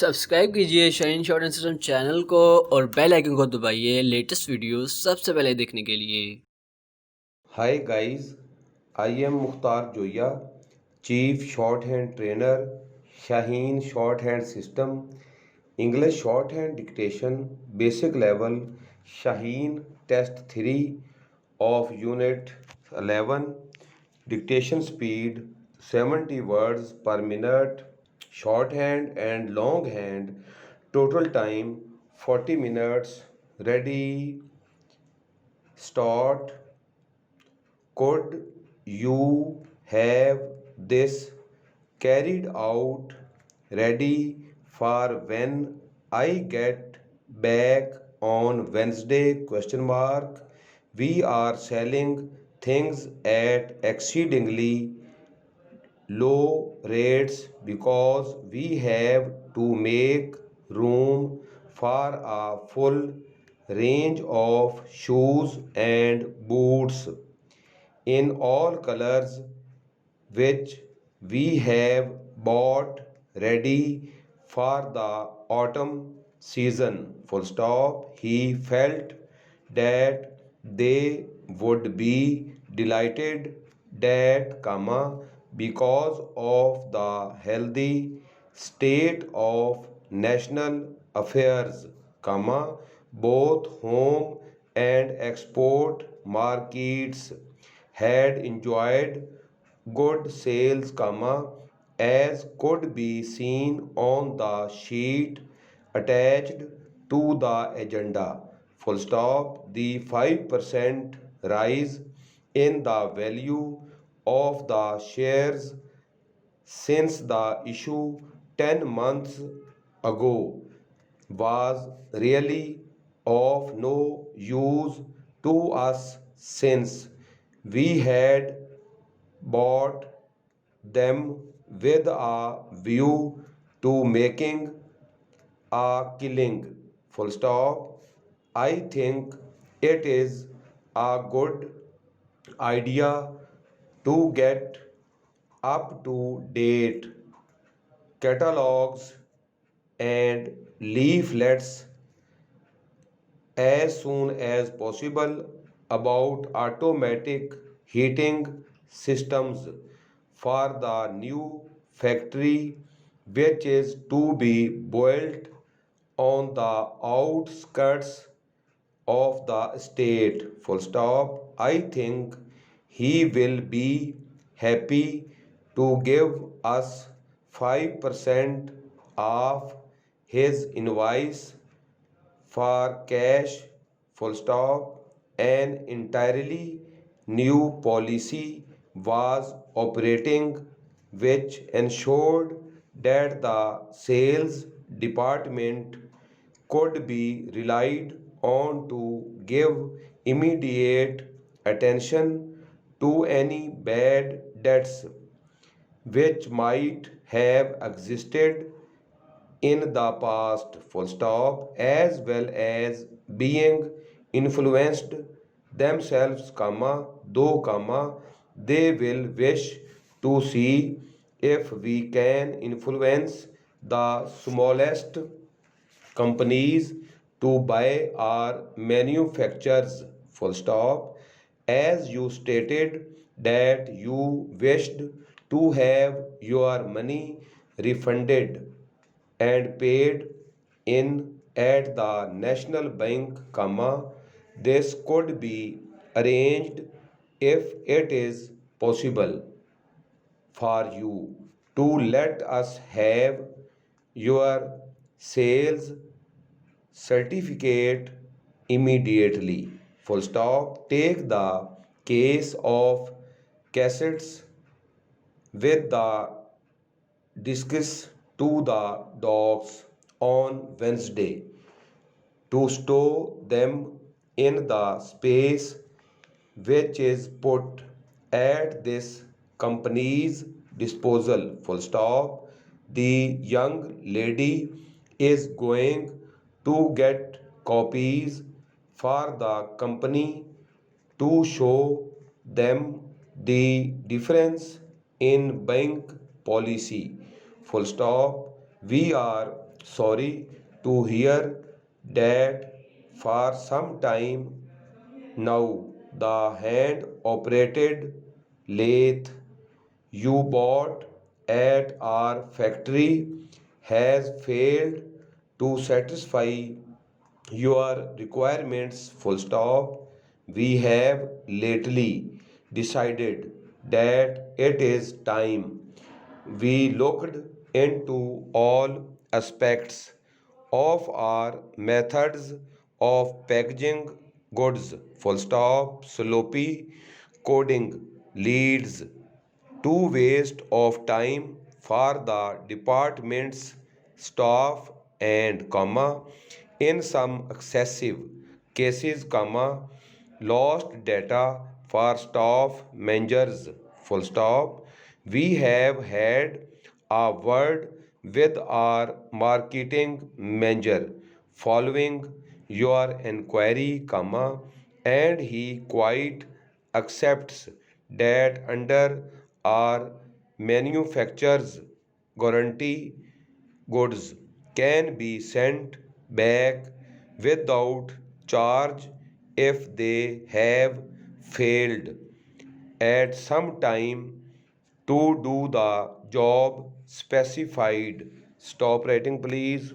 Subscribe कीजिए shine short and system channel को और बेल आइकन को दबाइए लेटेस्ट वीडियो सबसे पहले देखने के लिए। Hi guys, I am Mukhtar Joya, Chief Shorthand Trainer, Shaheen Shorthand System, English Shorthand Dictation, Basic Level, Shaheen Test 3 of Unit 11, Dictation Speed 70 words per minute, Shorthand and Longhand, total time 40 minutes, ready, start. Could you have this carried out ready for when I get back on Wednesday? Question mark. We are selling things at exceedingly low rates because we have to make room for a full range of shoes and boots in all colors which we have bought ready for the autumn season. Full stop. He felt that they would be delighted that, comma, because of the healthy state of national affairs, comma, both home and export markets had enjoyed good sales, comma, as could be seen on the sheet attached to the agenda. Full stop. The 5% rise in the value of the shares since the issue 10 months ago was really of no use to us since we had bought them with a view to making a killing. Full stop. I think it is a good idea to get up to date catalogs and leaflets as soon as possible about automatic heating systems for the new factory which is to be built on the outskirts of the state. Full stop. I think he will be happy to give us 5% off his invoice for cash. Full stop. An entirely new policy was operating which ensured that the sales department could be relied on to give immediate attention to any bad debts which might have existed in the past. Full stop. As well as being influenced themselves, comma, though, comma, they will wish to see if we can influence the smallest companies to buy our manufactures. Full stop. As you stated that you wished to have your money refunded and paid in at the National Bank, comma, this could be arranged if it is possible for you to let us have your sales certificate immediately. Full stop. Take the case of cassettes with the discs to the dogs on Wednesday to store them in the space which is put at this company's disposal. Full stop. The young lady is going to get copies for the company to show them the difference in bank policy. Full stop. We are sorry to hear that for some time now the hand operated lathe you bought at our factory has failed to satisfy your requirements full stop. We have lately decided that it is time we looked into all aspects of our methods of packaging goods full stop. Sloppy coding leads to waste of time for the department's staff and comma in some excessive cases comma lost data for staff managers full stop. We have had a word with our marketing manager following your inquiry comma and he quite accepts that under our manufacturer's guarantee goods can be sent back without charge if they have failed at some time to do the job specified. Stop writing, please.